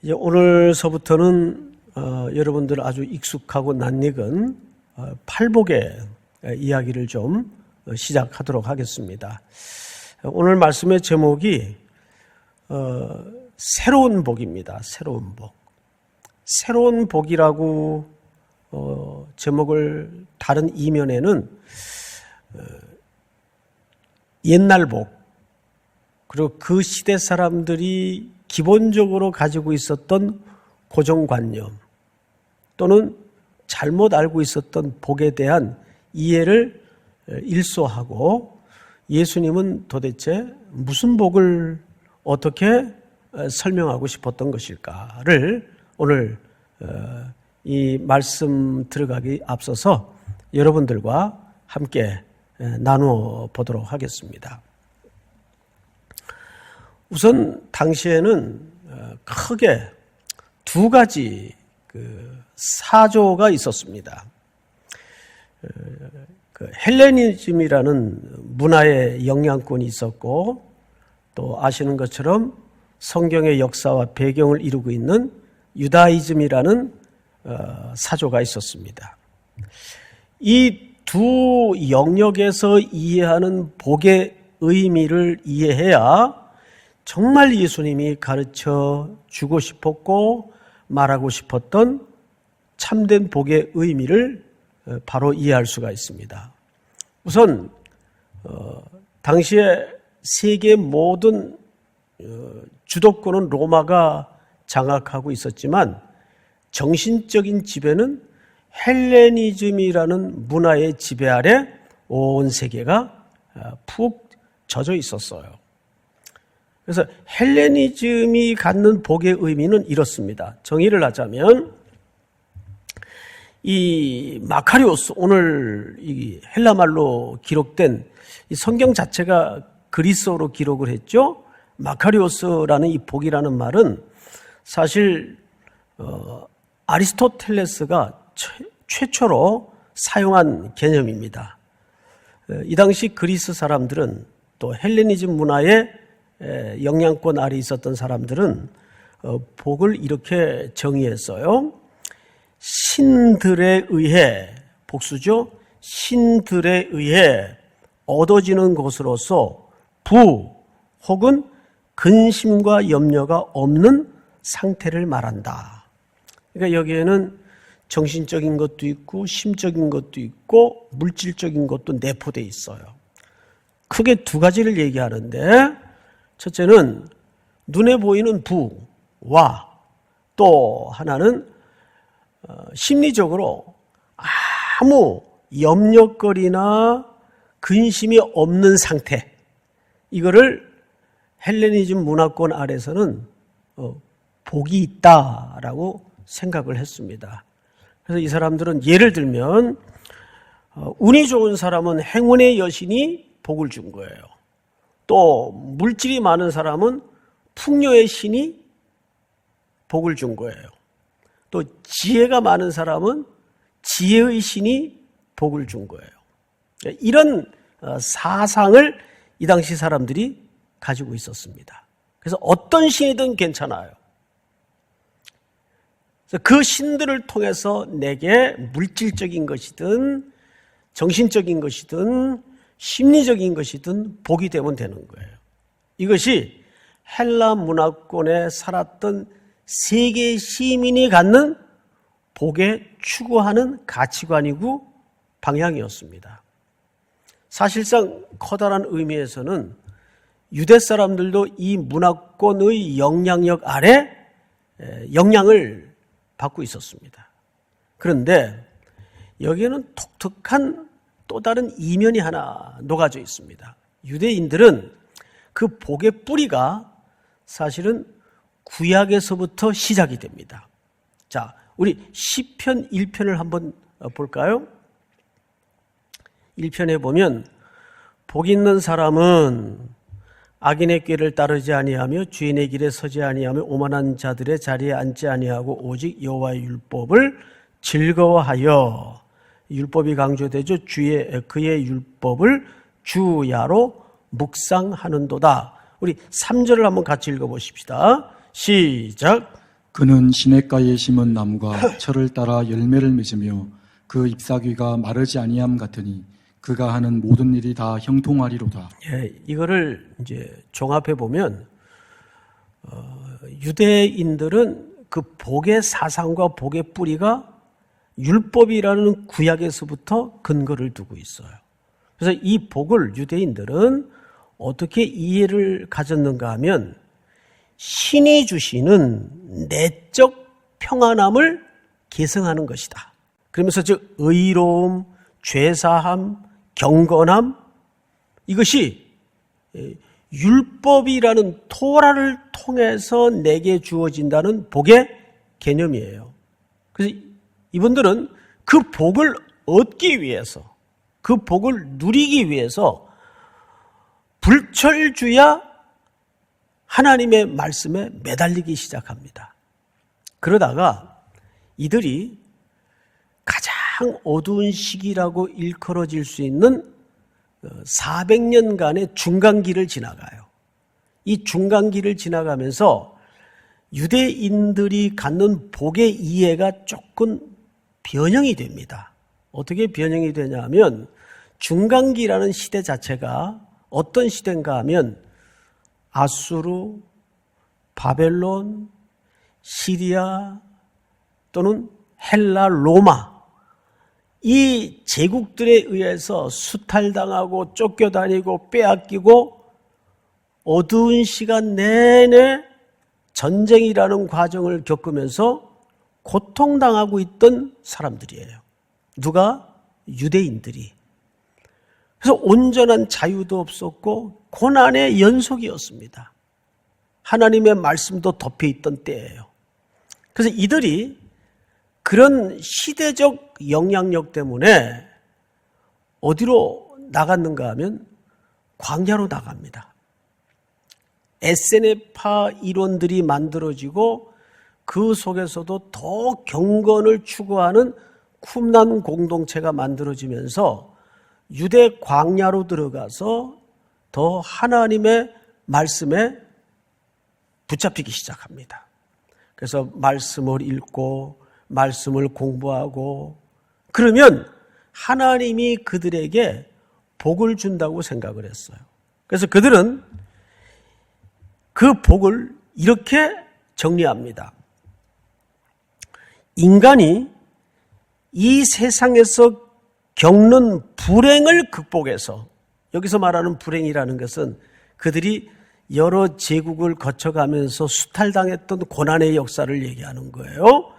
이제 오늘서부터는 여러분들 아주 익숙하고 낯익은 팔복의 이야기를 좀 시작하도록 하겠습니다. 오늘 말씀의 제목이 새로운 복입니다. 새로운 복. 새로운 복이라고 제목을 다른 이면에는 옛날 복, 그리고 그 시대 사람들이 기본적으로 가지고 있었던 고정관념 또는 잘못 알고 있었던 복에 대한 이해를 일소하고, 예수님은 도대체 무슨 복을 어떻게 설명하고 싶었던 것일까를 오늘 이 말씀 들어가기 앞서서 여러분들과 함께 나누어 보도록 하겠습니다. 우선 당시에는 크게 두 가지 사조가 있었습니다. 헬레니즘이라는 문화의 영향권이 있었고, 또 아시는 것처럼 성경의 역사와 배경을 이루고 있는 유다이즘이라는 사조가 있었습니다. 이 두 영역에서 이해하는 복의 의미를 이해해야 정말 예수님이 가르쳐 주고 싶었고 말하고 싶었던 참된 복의 의미를 바로 이해할 수가 있습니다. 우선 당시에 세계 모든 주도권은 로마가 장악하고 있었지만 정신적인 지배는 헬레니즘이라는 문화의 지배 아래 온 세계가 푹 젖어 있었어요. 그래서 헬레니즘이 갖는 복의 의미는 이렇습니다. 정의를 하자면 이 마카리오스, 오늘 이 헬라말로 기록된 이 성경 자체가 그리스어로 기록을 했죠. 마카리오스라는 이 복이라는 말은 사실 아리스토텔레스가 최초로 사용한 개념입니다. 이 당시 그리스 사람들은, 또 헬레니즘 문화의 영향권 아래 있었던 사람들은 복을 이렇게 정의했어요. 신들에 의해, 복수죠. 신들에 의해 얻어지는 것으로서 부 혹은 근심과 염려가 없는 상태를 말한다. 그러니까 여기에는 정신적인 것도 있고 심적인 것도 있고 물질적인 것도 내포되어 있어요. 크게 두 가지를 얘기하는데, 첫째는 눈에 보이는 부와 또 하나는 심리적으로 아무 염려거리나 근심이 없는 상태, 이거를 헬레니즘 문화권 아래서는 복이 있다라고 생각을 했습니다. 그래서 이 사람들은 예를 들면 운이 좋은 사람은 행운의 여신이 복을 준 거예요. 또 물질이 많은 사람은 풍요의 신이 복을 준 거예요. 또 지혜가 많은 사람은 지혜의 신이 복을 준 거예요. 이런 사상을 이 당시 사람들이 가지고 있었습니다. 그래서 어떤 신이든 괜찮아요. 그 신들을 통해서 내게 물질적인 것이든 정신적인 것이든 심리적인 것이든 복이 되면 되는 거예요. 이것이 헬라 문화권에 살았던 세계 시민이 갖는 복에 추구하는 가치관이고 방향이었습니다. 사실상 커다란 의미에서는 유대 사람들도 이 문화권의 영향력 아래 영향을 받고 있었습니다. 그런데 여기에는 독특한 또 다른 이면이 하나 녹아져 있습니다. 유대인들은 그 복의 뿌리가 사실은 구약에서부터 시작이 됩니다. 자, 우리 시편 1편을 한번 볼까요? 1편에 보면 복 있는 사람은 악인의 꾀를 따르지 아니하며 주인의 길에 서지 아니하며 오만한 자들의 자리에 앉지 아니하고 오직 여호와의 율법을 즐거워하여, 율법이 강조되죠. 그의 율법을 주야로 묵상하는도다. 우리 3절을 한번 같이 읽어보십시다. 시작. 그는 시냇가에 심은 나무가 철을 따라 열매를 맺으며 그 잎사귀가 마르지 아니함 같으니 그가 하는 모든 일이 다 형통하리로다. 예, 이거를 이제 종합해 보면 유대인들은 그 복의 사상과 복의 뿌리가 율법이라는 구약에서부터 근거를 두고 있어요. 그래서 이 복을 유대인들은 어떻게 이해를 가졌는가 하면 신이 주시는 내적 평안함을 계승하는 것이다. 그러면서 즉 의로움, 죄사함, 경건함 이것이 율법이라는 토라를 통해서 내게 주어진다는 복의 개념이에요. 그래서 이분들은 그 복을 얻기 위해서, 그 복을 누리기 위해서 불철주야 하나님의 말씀에 매달리기 시작합니다. 그러다가 이들이 가장 어두운 시기라고 일컬어질 수 있는 400년간의 중간기를 지나가요. 이 중간기를 지나가면서 유대인들이 갖는 복의 이해가 조금 변형이 됩니다. 어떻게 변형이 되냐면 중간기라는 시대 자체가 어떤 시대인가 하면 아수르, 바벨론, 시리아 또는 헬라, 로마 이 제국들에 의해서 수탈당하고 쫓겨다니고 빼앗기고 어두운 시간 내내 전쟁이라는 과정을 겪으면서 고통당하고 있던 사람들이에요. 누가? 유대인들이. 그래서 온전한 자유도 없었고 고난의 연속이었습니다. 하나님의 말씀도 덮여있던 때예요. 그래서 이들이 그런 시대적 영향력 때문에 어디로 나갔는가 하면 광야로 나갑니다. 에세네파 이론들이 만들어지고 그 속에서도 더 경건을 추구하는 쿰란 공동체가 만들어지면서 유대 광야로 들어가서 더 하나님의 말씀에 붙잡히기 시작합니다. 그래서 말씀을 읽고 말씀을 공부하고 그러면 하나님이 그들에게 복을 준다고 생각을 했어요. 그래서 그들은 그 복을 이렇게 정리합니다. 인간이 이 세상에서 겪는 불행을 극복해서, 여기서 말하는 불행이라는 것은 그들이 여러 제국을 거쳐가면서 수탈당했던 고난의 역사를 얘기하는 거예요.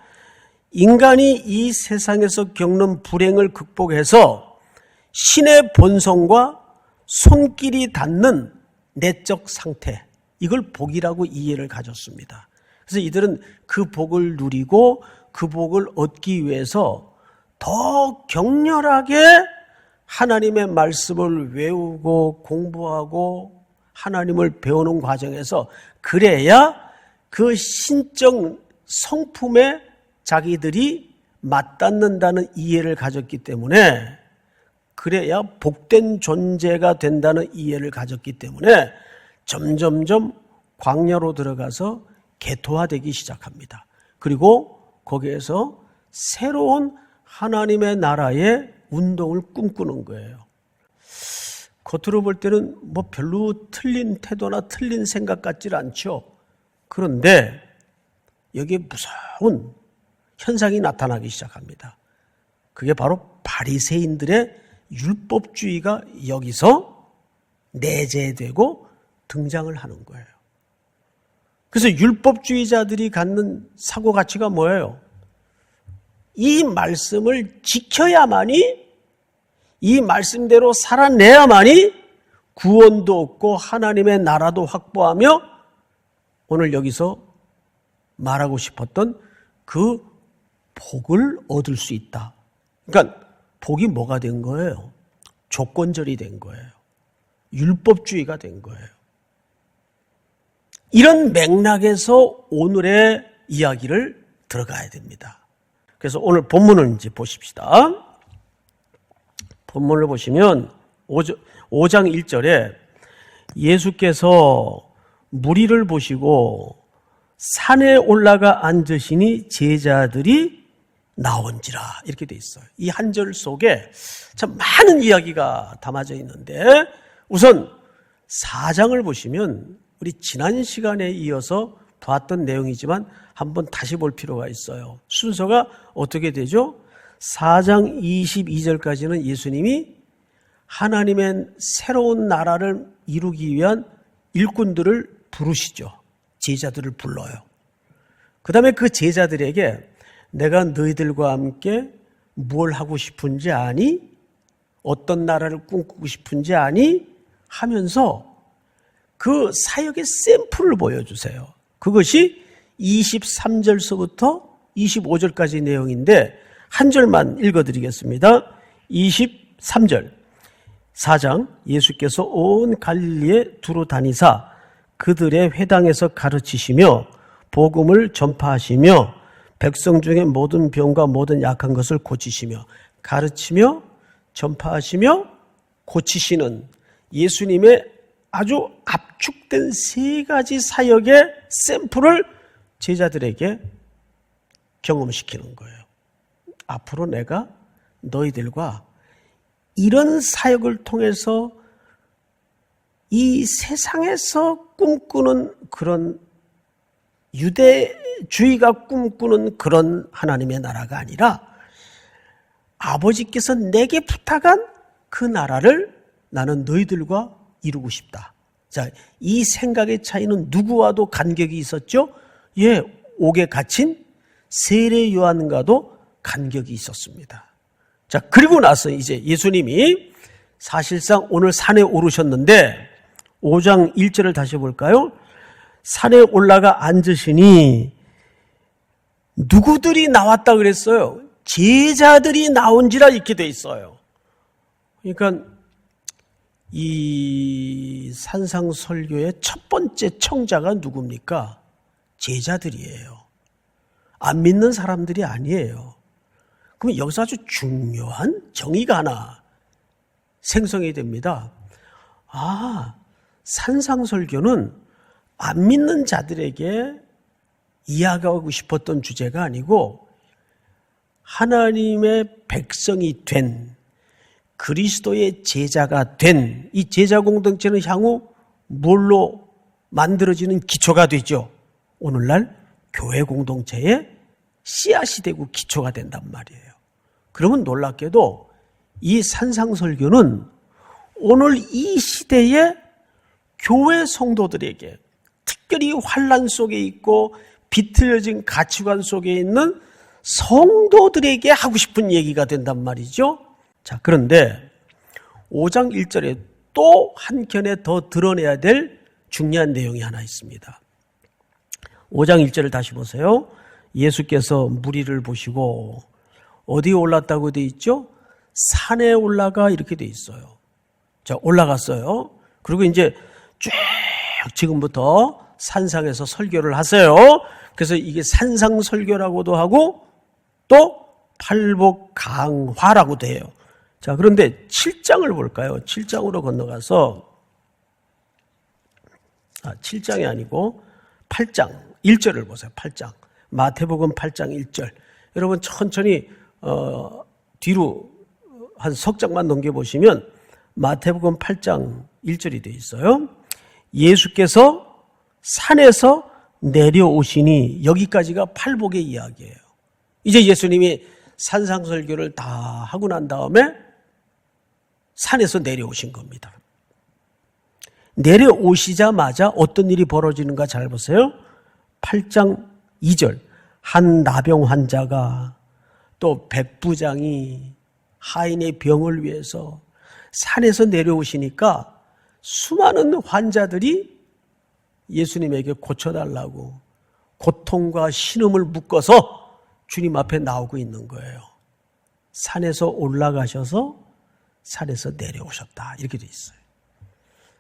인간이 이 세상에서 겪는 불행을 극복해서 신의 본성과 손길이 닿는 내적 상태, 이걸 복이라고 이해를 가졌습니다. 그래서 이들은 그 복을 누리고 그 복을 얻기 위해서 더 격렬하게 하나님의 말씀을 외우고 공부하고 하나님을 배우는 과정에서 그래야 그 신적 성품에 자기들이 맞닿는다는 이해를 가졌기 때문에, 그래야 복된 존재가 된다는 이해를 가졌기 때문에 점점점 광야로 들어가서 개토화되기 시작합니다. 그리고 거기에서 새로운 하나님의 나라의 운동을 꿈꾸는 거예요. 겉으로 볼 때는 뭐 별로 틀린 태도나 틀린 생각 같질 않죠. 그런데 여기에 무서운 현상이 나타나기 시작합니다. 그게 바로 바리새인들의 율법주의가 여기서 내재되고 등장을 하는 거예요. 그래서 율법주의자들이 갖는 사고가치가 뭐예요? 이 말씀을 지켜야만이, 이 말씀대로 살아내야만이 구원도 얻고 하나님의 나라도 확보하며 오늘 여기서 말하고 싶었던 그 복을 얻을 수 있다. 그러니까 복이 뭐가 된 거예요? 조건절이 된 거예요. 율법주의가 된 거예요. 이런 맥락에서 오늘의 이야기를 들어가야 됩니다. 그래서 오늘 본문을 이제 보십시다. 본문을 보시면 5장 1절에 예수께서 무리를 보시고 산에 올라가 앉으시니 제자들이 나온지라 이렇게 돼 있어요. 이 한 절 속에 참 많은 이야기가 담아져 있는데 우선 4장을 보시면 우리 지난 시간에 이어서 봤던 내용이지만 한번 다시 볼 필요가 있어요. 순서가 어떻게 되죠? 4장 22절까지는 예수님이 하나님의 새로운 나라를 이루기 위한 일꾼들을 부르시죠. 제자들을 불러요. 그 다음에 그 제자들에게 내가 너희들과 함께 뭘 하고 싶은지 아니? 어떤 나라를 꿈꾸고 싶은지 아니? 하면서 그 사역의 샘플을 보여주세요. 그것이 23절서부터 25절까지 내용인데 한 절만 읽어드리겠습니다. 23절 4장 예수께서 온 갈릴리에 두루 다니사 그들의 회당에서 가르치시며 복음을 전파하시며 백성 중에 모든 병과 모든 약한 것을 고치시며 가르치며 전파하시며 고치시는 예수님의 아주 압축된 세 가지 사역의 샘플을 제자들에게 경험시키는 거예요. 앞으로 내가 너희들과 이런 사역을 통해서 이 세상에서 꿈꾸는 그런 유대주의가 꿈꾸는 그런 하나님의 나라가 아니라 아버지께서 내게 부탁한 그 나라를 나는 너희들과 이루고 싶다. 자, 이 생각의 차이는 누구와도 간격이 있었죠? 예, 옥에 갇힌 세례 요한과도 간격이 있었습니다. 자, 그리고 나서 이제 예수님이 사실상 오늘 산에 오르셨는데 5장 1절을 다시 볼까요? 산에 올라가 앉으시니 누구들이 나왔다 그랬어요? 제자들이 나온지라 이렇게 돼 있어요. 그러니까 이 산상설교의 첫 번째 청자가 누굽니까? 제자들이에요. 안 믿는 사람들이 아니에요. 그럼 여기서 아주 중요한 정의가 하나 생성이 됩니다. 아, 산상설교는 안 믿는 자들에게 이야기하고 싶었던 주제가 아니고 하나님의 백성이 된 그리스도의 제자가 된 이 제자 공동체는 향후 뭘로 만들어지는 기초가 되죠. 오늘날 교회 공동체의 씨앗이 되고 기초가 된단 말이에요. 그러면 놀랍게도 이 산상설교는 오늘 이 시대의 교회 성도들에게 특별히 환난 속에 있고 비틀어진 가치관 속에 있는 성도들에게 하고 싶은 얘기가 된단 말이죠. 자, 그런데 5장 1절에 또 한 켠에 더 드러내야 될 중요한 내용이 하나 있습니다. 5장 1절을 다시 보세요. 예수께서 무리를 보시고 어디에 올랐다고 돼 있죠? 산에 올라가 이렇게 돼 있어요. 자, 올라갔어요. 그리고 이제 쭉 지금부터 산상에서 설교를 하세요. 그래서 이게 산상설교라고도 하고 또 팔복강화라고도 해요. 자, 그런데 7장을 볼까요? 7장으로 건너가서 7장이 아니고 8장 1절을 보세요. 8장 마태복음 8장 1절. 여러분 천천히 뒤로 한 석 장만 넘겨보시면 마태복음 8장 1절이 되어 있어요. 예수께서 산에서 내려오시니 여기까지가 팔복의 이야기예요. 이제 예수님이 산상설교를 다 하고 난 다음에 산에서 내려오신 겁니다. 내려오시자마자 어떤 일이 벌어지는가 잘 보세요. 8장 2절 한 나병 환자가 또 백부장이 하인의 병을 위해서 산에서 내려오시니까 수많은 환자들이 예수님에게 고쳐달라고 고통과 신음을 묶어서 주님 앞에 나오고 있는 거예요. 산에서 올라가셔서 산에서 내려오셨다 이렇게 돼 있어요.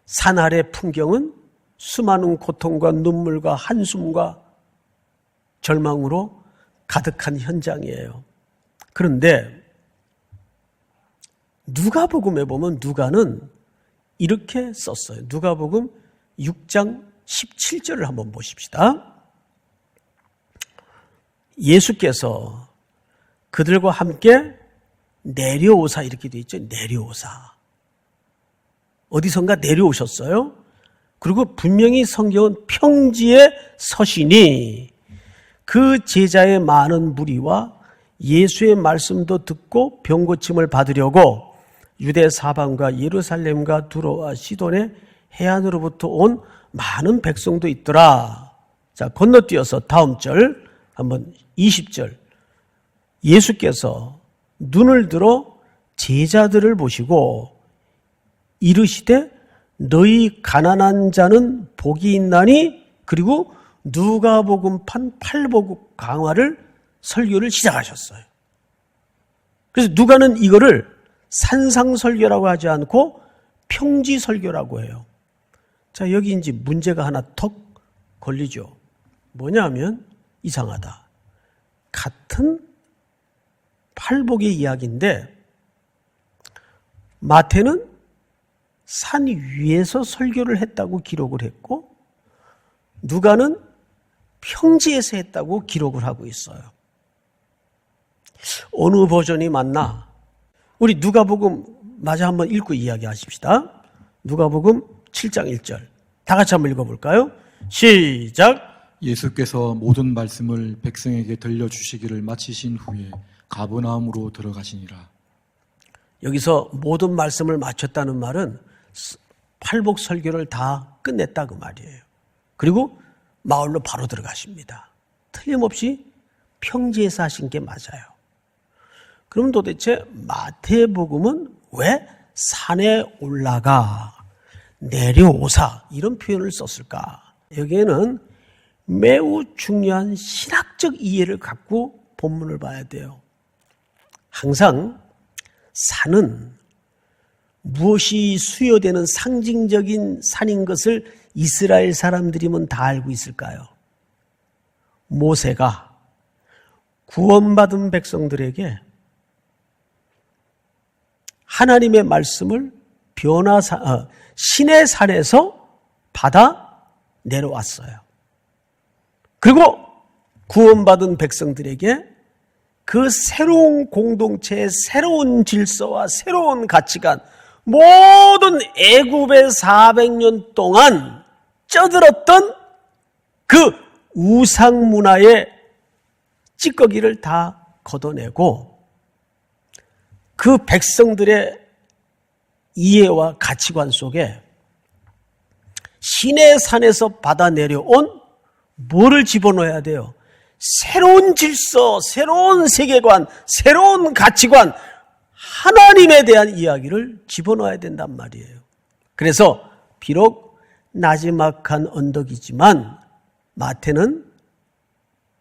산 아래 풍경은 수많은 고통과 눈물과 한숨과 절망으로 가득한 현장이에요. 그런데 누가복음에 보면 누가는 이렇게 썼어요. 누가복음 6장 17절을 한번 보십시다. 예수께서 그들과 함께 내려오사 이렇게 돼 있죠. 내려오사. 어디선가 내려오셨어요. 그리고 분명히 성경은 평지에 서시니 그 제자의 많은 무리와 예수의 말씀도 듣고 병고침을 받으려고 유대 사방과 예루살렘과 두로와 시돈의 해안으로부터 온 많은 백성도 있더라. 자, 건너뛰어서 다음 절 한번 20절. 예수께서 눈을 들어 제자들을 보시고 이르시되 너희 가난한 자는 복이 있나니, 그리고 누가복음판 8복음 강화를 설교를 시작하셨어요. 그래서 누가는 이거를 산상설교라고 하지 않고 평지설교라고 해요. 자, 여기 이제 문제가 하나 턱 걸리죠. 뭐냐면 이상하다. 같은 팔복의 이야기인데 마태는 산 위에서 설교를 했다고 기록을 했고 누가는 평지에서 했다고 기록을 하고 있어요. 어느 버전이 맞나? 우리 누가복음 마저 한번 읽고 이야기하십시다. 누가복음 7장 1절. 다 같이 한번 읽어볼까요? 시작. 예수께서 모든 말씀을 백성에게 들려주시기를 마치신 후에 가버나움으로 들어가시니라. 여기서 모든 말씀을 마쳤다는 말은 팔복 설교를 다 끝냈다 그 말이에요. 그리고 마을로 바로 들어가십니다. 틀림없이 평지에서 하신 게 맞아요. 그럼 도대체 마태복음은 왜 산에 올라가, 내려오사 이런 표현을 썼을까? 여기에는 매우 중요한 신학적 이해를 갖고 본문을 봐야 돼요. 항상 산은 무엇이 수요되는 상징적인 산인 것을 이스라엘 사람들이면 다 알고 있을까요? 모세가 구원받은 백성들에게 하나님의 말씀을 신의 산에서 받아 내려왔어요. 그리고 구원받은 백성들에게 그 새로운 공동체의 새로운 질서와 새로운 가치관, 모든 애굽의 400년 동안 쪄들었던 그 우상 문화의 찌꺼기를 다 걷어내고 그 백성들의 이해와 가치관 속에 신의 산에서 받아 내려온 뭐를 집어넣어야 돼요? 새로운 질서, 새로운 세계관, 새로운 가치관, 하나님에 대한 이야기를 집어넣어야 된단 말이에요. 그래서 비록 나지막한 언덕이지만 마태는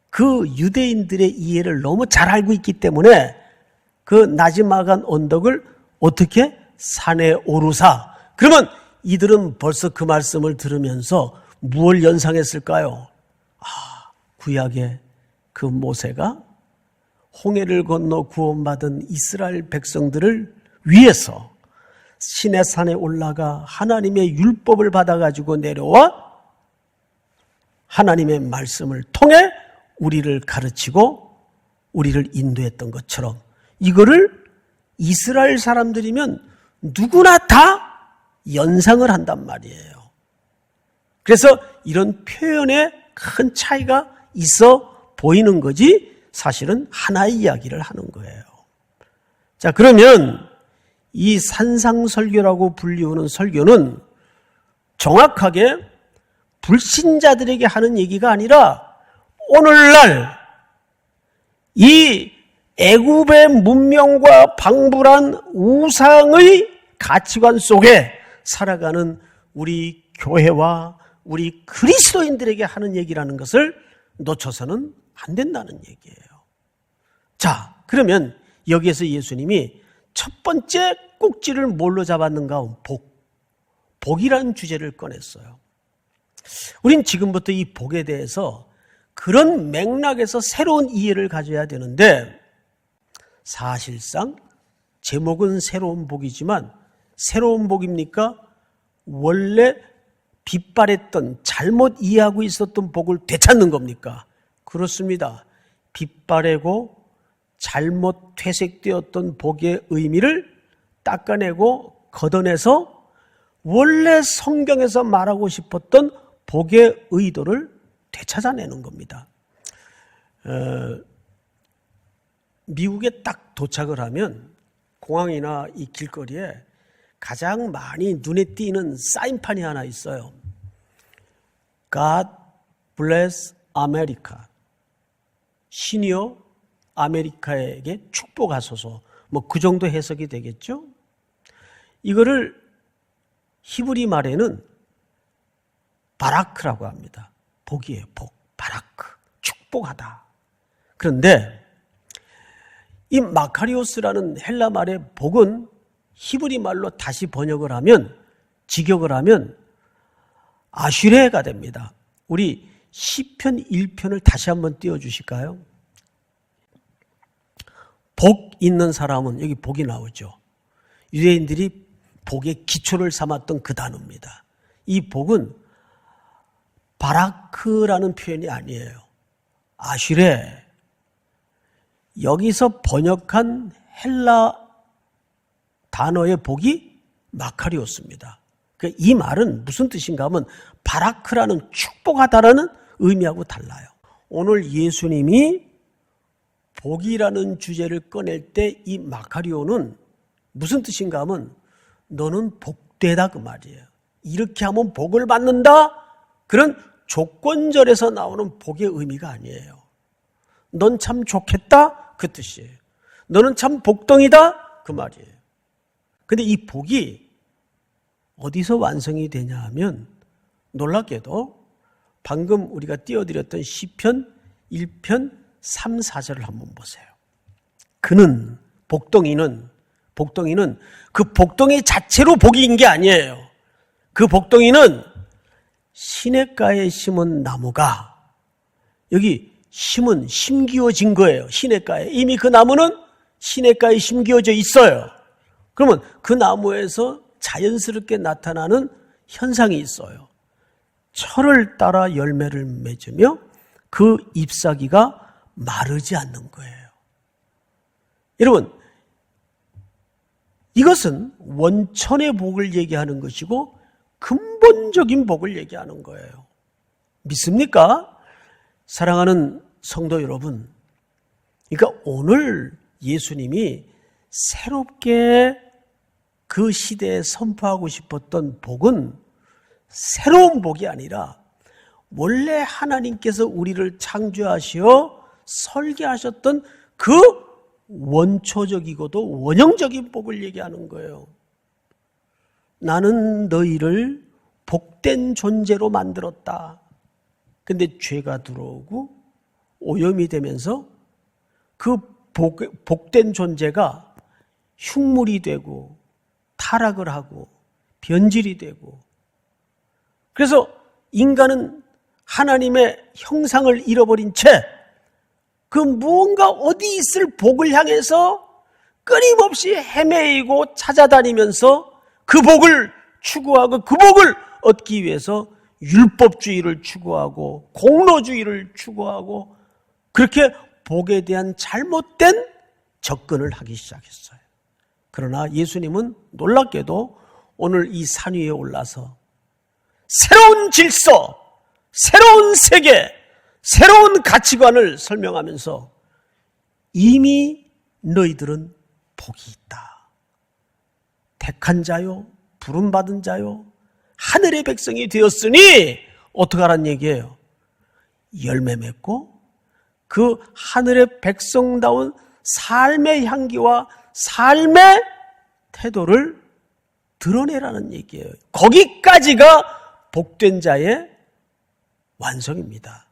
그 유대인들의 이해를 너무 잘 알고 있기 때문에 그 나지막한 언덕을 어떻게 산에 오르사. 그러면 이들은 벌써 그 말씀을 들으면서 무엇을 연상했을까요? 구약의 그 모세가 홍해를 건너 구원받은 이스라엘 백성들을 위해서 신의 산에 올라가 하나님의 율법을 받아가지고 내려와 하나님의 말씀을 통해 우리를 가르치고 우리를 인도했던 것처럼 이거를 이스라엘 사람들이면 누구나 다 연상을 한단 말이에요. 그래서 이런 표현에 큰 차이가 있어 보이는 거지 사실은 하나의 이야기를 하는 거예요. 자, 그러면 이 산상설교라고 불리우는 설교는 정확하게 불신자들에게 하는 얘기가 아니라 오늘날 이 애굽의 문명과 방불한 우상의 가치관 속에 살아가는 우리 교회와 우리 그리스도인들에게 하는 얘기라는 것을 놓쳐서는 안 된다는 얘기예요. 자, 그러면 여기에서 예수님이 첫 번째 꼭지를 뭘로 잡았는가? 복이라는 주제를 꺼냈어요. 우린 지금부터 이 복에 대해서 그런 맥락에서 새로운 이해를 가져야 되는데 사실상 제목은 새로운 복이지만 새로운 복입니까? 원래 빗발했던 잘못 이해하고 있었던 복을 되찾는 겁니까? 그렇습니다. 빛바래고 잘못 퇴색되었던 복의 의미를 닦아내고 걷어내서 원래 성경에서 말하고 싶었던 복의 의도를 되찾아내는 겁니다. 미국에 딱 도착을 하면 공항이나 이 길거리에 가장 많이 눈에 띄는 사인판이 하나 있어요. God bless America. 신이여 아메리카에게 축복하소서. 뭐 그 정도 해석이 되겠죠? 이거를 히브리 말에는 바라크라고 합니다. 복이에요, 복. 바라크. 축복하다. 그런데 이 마카리오스라는 헬라 말의 복은 히브리 말로 다시 번역을 하면, 직역을 하면 아슈레가 됩니다. 우리 시편 1편을 다시 한번 띄워주실까요? 복 있는 사람은, 여기 복이 나오죠. 유대인들이 복의 기초를 삼았던 그 단어입니다. 이 복은 바라크라는 표현이 아니에요. 아슈레. 여기서 번역한 헬라 단어의 복이 마카리오스입니다. 그러니까 이 말은 무슨 뜻인가 하면 바라크라는 축복하다라는 의미하고 달라요. 오늘 예수님이 복이라는 주제를 꺼낼 때 이 마카리오는 무슨 뜻인가 하면 너는 복되다 그 말이에요. 이렇게 하면 복을 받는다? 그런 조건절에서 나오는 복의 의미가 아니에요. 넌 참 좋겠다? 그 뜻이에요. 너는 참 복덩이다? 그 말이에요. 근데 이 복이 어디서 완성이 되냐 하면 놀랍게도 방금 우리가 띄워드렸던 시편 1편 3, 4절을 한번 보세요. 그는, 복덩이는 그 복덩이 자체로 복인 게 아니에요. 그 복덩이는 시냇가에 심은 나무가, 여기 심은 심기어진 거예요. 시냇가에. 이미 그 나무는 시냇가에 심기어져 있어요. 그러면 그 나무에서 자연스럽게 나타나는 현상이 있어요. 철을 따라 열매를 맺으며 그 잎사귀가 마르지 않는 거예요. 여러분, 이것은 원천의 복을 얘기하는 것이고 근본적인 복을 얘기하는 거예요. 믿습니까? 사랑하는 성도 여러분, 그러니까 오늘 예수님이 새롭게 그 시대에 선포하고 싶었던 복은 새로운 복이 아니라 원래 하나님께서 우리를 창조하시어 설계하셨던 그 원초적이고도 원형적인 복을 얘기하는 거예요. 나는 너희를 복된 존재로 만들었다. 근데 죄가 들어오고 오염이 되면서 그 복된 존재가 흉물이 되고 타락을 하고 변질이 되고, 그래서 인간은 하나님의 형상을 잃어버린 채 그 무언가 어디 있을 복을 향해서 끊임없이 헤매이고 찾아다니면서 그 복을 추구하고 그 복을 얻기 위해서 율법주의를 추구하고 공로주의를 추구하고 그렇게 복에 대한 잘못된 접근을 하기 시작했어요. 그러나 예수님은 놀랍게도 오늘 이 산 위에 올라서 새로운 질서, 새로운 세계, 새로운 가치관을 설명하면서 이미 너희들은 복이 있다. 택한 자요, 부름받은 자요, 하늘의 백성이 되었으니 어떻게 하라는 얘기예요? 열매 맺고 그 하늘의 백성다운 삶의 향기와 삶의 태도를 드러내라는 얘기예요. 거기까지가 복된 자의 완성입니다.